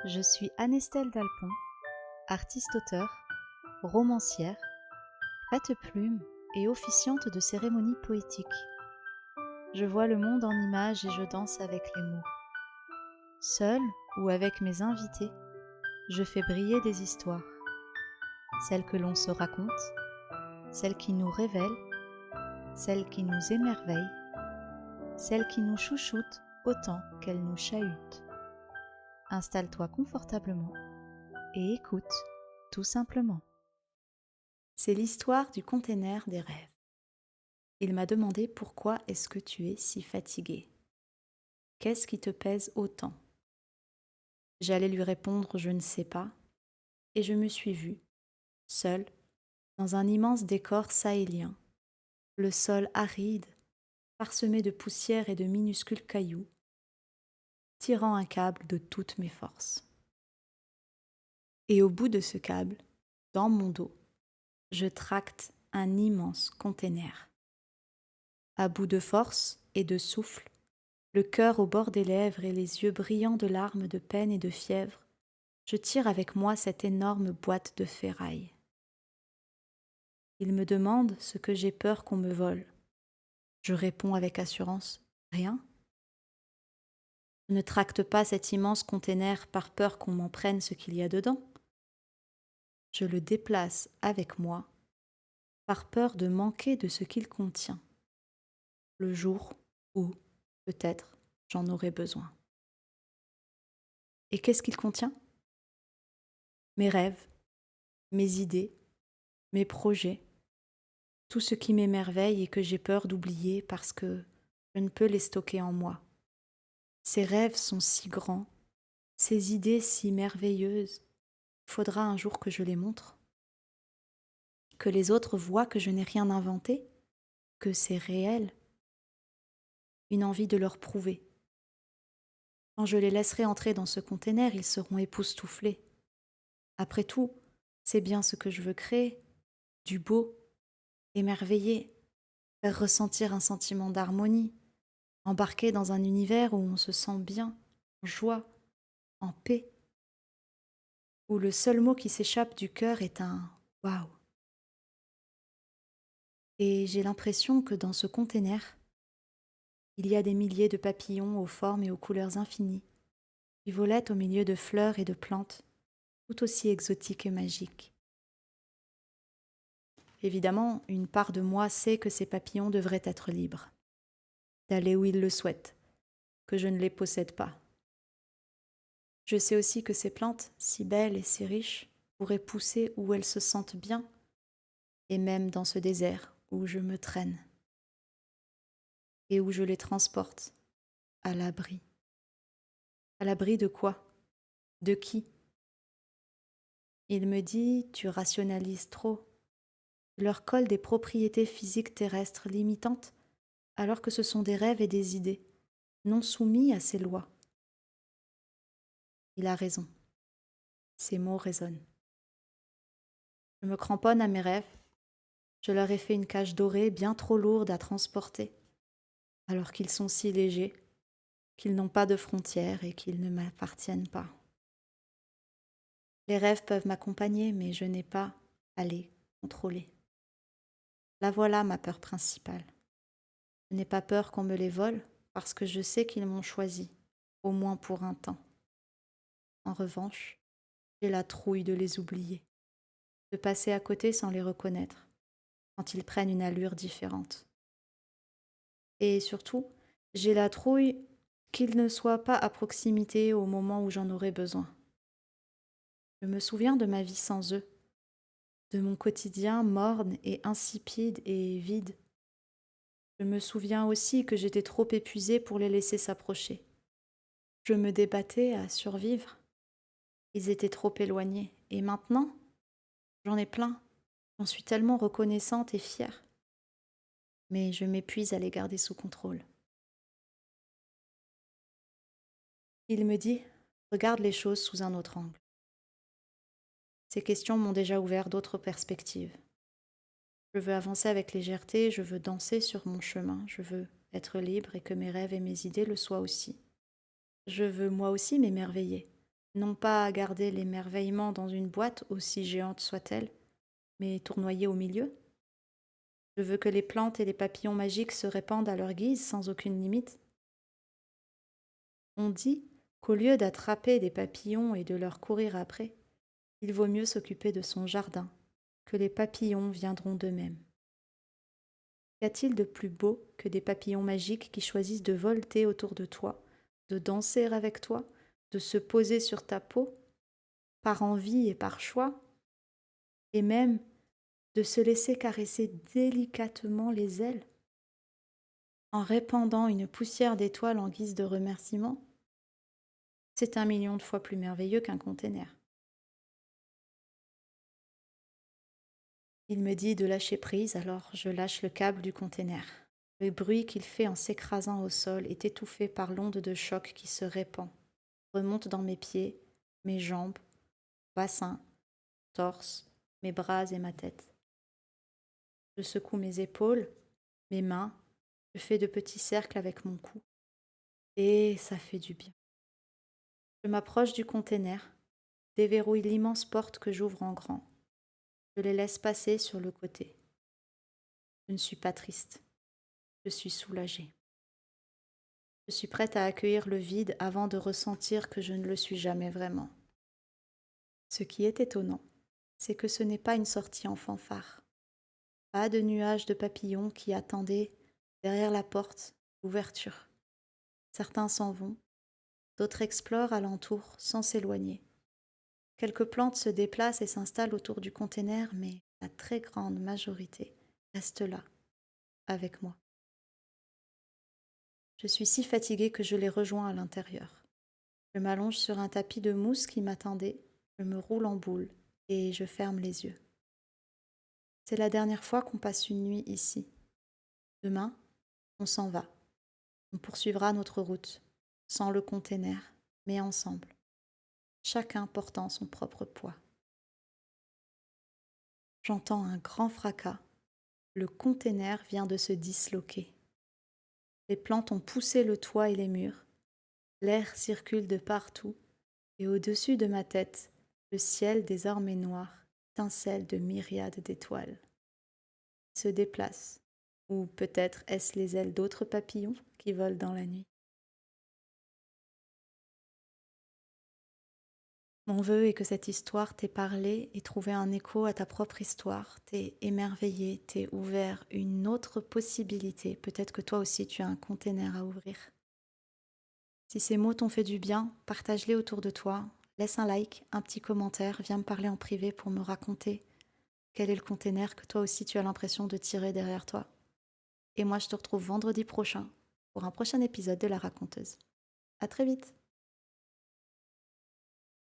Je suis Anestelle Dalpon, artiste-auteur, romancière, prête-plume et officiante de cérémonies poétiques. Je vois le monde en images et je danse avec les mots. Seule ou avec mes invités, je fais briller des histoires. Celles que l'on se raconte, celles qui nous révèlent, celles qui nous émerveillent, celles qui nous chouchoutent autant qu'elles nous chahutent. Installe-toi confortablement et écoute, tout simplement. C'est l'histoire du container des rêves. Il m'a demandé pourquoi est-ce que tu es si fatigué. Qu'est-ce qui te pèse autant? J'allais lui répondre je ne sais pas, et je me suis vue, seule, dans un immense décor sahélien, le sol aride, parsemé de poussière et de minuscules cailloux, tirant un câble de toutes mes forces. Et au bout de ce câble, dans mon dos, je tracte un immense container. À bout de force et de souffle, le cœur au bord des lèvres et les yeux brillants de larmes de peine et de fièvre, je tire avec moi cette énorme boîte de ferraille. Il me demande ce que j'ai peur qu'on me vole. Je réponds avec assurance, rien. Je ne tracte pas cet immense container par peur qu'on m'en prenne ce qu'il y a dedans. Je le déplace avec moi par peur de manquer de ce qu'il contient, le jour où, peut-être, j'en aurai besoin. Et qu'est-ce qu'il contient? Mes rêves, mes idées, mes projets, tout ce qui m'émerveille et que j'ai peur d'oublier parce que je ne peux les stocker en moi. Ces rêves sont si grands, ces idées si merveilleuses, il faudra un jour que je les montre, que les autres voient que je n'ai rien inventé, que c'est réel, une envie de leur prouver. Quand je les laisserai entrer dans ce container, ils seront époustouflés. Après tout, c'est bien ce que je veux créer, du beau, émerveiller, faire ressentir un sentiment d'harmonie, embarquer dans un univers où on se sent bien, en joie, en paix, où le seul mot qui s'échappe du cœur est un « waouh ». Et j'ai l'impression que dans ce container, il y a des milliers de papillons aux formes et aux couleurs infinies, qui volettent au milieu de fleurs et de plantes, tout aussi exotiques et magiques. Évidemment, une part de moi sait que ces papillons devraient être libres, d'aller où ils le souhaitent, que je ne les possède pas. Je sais aussi que ces plantes, si belles et si riches, pourraient pousser où elles se sentent bien, et même dans ce désert où je me traîne, et où je les transporte à l'abri. À l'abri de quoi? De qui? Il me dit, tu rationalises trop. Tu leur colles des propriétés physiques terrestres limitantes, alors que ce sont des rêves et des idées, non soumis à ces lois. Il a raison. Ces mots résonnent. Je me cramponne à mes rêves. Je leur ai fait une cage dorée bien trop lourde à transporter, alors qu'ils sont si légers, qu'ils n'ont pas de frontières et qu'ils ne m'appartiennent pas. Les rêves peuvent m'accompagner, mais je n'ai pas à les contrôler. La voilà ma peur principale. Je n'ai pas peur qu'on me les vole parce que je sais qu'ils m'ont choisi, au moins pour un temps. En revanche, j'ai la trouille de les oublier, de passer à côté sans les reconnaître, quand ils prennent une allure différente. Et surtout, j'ai la trouille qu'ils ne soient pas à proximité au moment où j'en aurai besoin. Je me souviens de ma vie sans eux, de mon quotidien morne et insipide et vide. Je me souviens aussi que j'étais trop épuisée pour les laisser s'approcher. Je me débattais à survivre. Ils étaient trop éloignés. Et maintenant, j'en ai plein. J'en suis tellement reconnaissante et fière. Mais je m'épuise à les garder sous contrôle. Il me dit, regarde les choses sous un autre angle. Ces questions m'ont déjà ouvert d'autres perspectives. Je veux avancer avec légèreté, je veux danser sur mon chemin, je veux être libre et que mes rêves et mes idées le soient aussi. Je veux moi aussi m'émerveiller, Non pas à garder l'émerveillement dans une boîte, aussi géante soit-elle, mais tournoyer au milieu. Je veux que les plantes et les papillons magiques se répandent à leur guise sans aucune limite. On dit qu'au lieu d'attraper des papillons et de leur courir après, il vaut mieux s'occuper de son jardin, que les papillons viendront d'eux-mêmes. Qu'y a-t-il de plus beau que des papillons magiques qui choisissent de volter autour de toi, de danser avec toi, de se poser sur ta peau, par envie et par choix, et même de se laisser caresser délicatement les ailes, en répandant une poussière d'étoiles en guise de remerciement? C'est 1 million de fois plus merveilleux qu'un container. Il me dit de lâcher prise, alors je lâche le câble du container. Le bruit qu'il fait en s'écrasant au sol est étouffé par l'onde de choc qui se répand, remonte dans mes pieds, mes jambes, bassin, torse, mes bras et ma tête. Je secoue mes épaules, mes mains, je fais de petits cercles avec mon cou. Et ça fait du bien. Je m'approche du container, déverrouille l'immense porte que j'ouvre en grand. Je les laisse passer sur le côté. Je ne suis pas triste. Je suis soulagée. Je suis prête à accueillir le vide avant de ressentir que je ne le suis jamais vraiment. Ce qui est étonnant, c'est que ce n'est pas une sortie en fanfare. Pas de nuages de papillons qui attendaient derrière la porte, l'ouverture. Certains s'en vont, d'autres explorent alentour sans s'éloigner. Quelques plantes se déplacent et s'installent autour du container, mais la très grande majorité reste là, avec moi. Je suis si fatiguée que je les rejoins à l'intérieur. Je m'allonge sur un tapis de mousse qui m'attendait, je me roule en boule et je ferme les yeux. C'est la dernière fois qu'on passe une nuit ici. Demain, on s'en va. On poursuivra notre route, sans le container, mais ensemble, chacun portant son propre poids. J'entends un grand fracas. Le container vient de se disloquer. Les plantes ont poussé le toit et les murs. L'air circule de partout et au-dessus de ma tête, le ciel désormais noir étincelle de myriades d'étoiles. Il se déplace, ou peut-être est-ce les ailes d'autres papillons qui volent dans la nuit. Mon vœu est que cette histoire t'ait parlé et trouvé un écho à ta propre histoire, t'ait émerveillé, t'ait ouvert une autre possibilité. Peut-être que toi aussi tu as un container à ouvrir. Si ces mots t'ont fait du bien, partage-les autour de toi. Laisse un like, un petit commentaire, viens me parler en privé pour me raconter quel est le container que toi aussi tu as l'impression de tirer derrière toi. Et moi je te retrouve vendredi prochain pour un prochain épisode de La Raconteuse. À très vite!